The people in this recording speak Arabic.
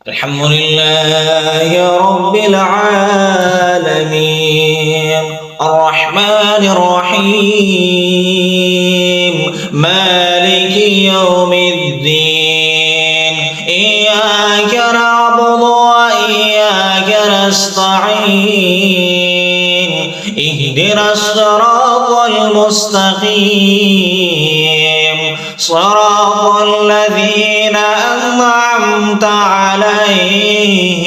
الحمد لله رب العالمين الرحمن الرحيم مالك يوم الدين إياك نعبد وإياك نستعين اهدنا الصراط المستقيم صراط الذين أنعمت عليهم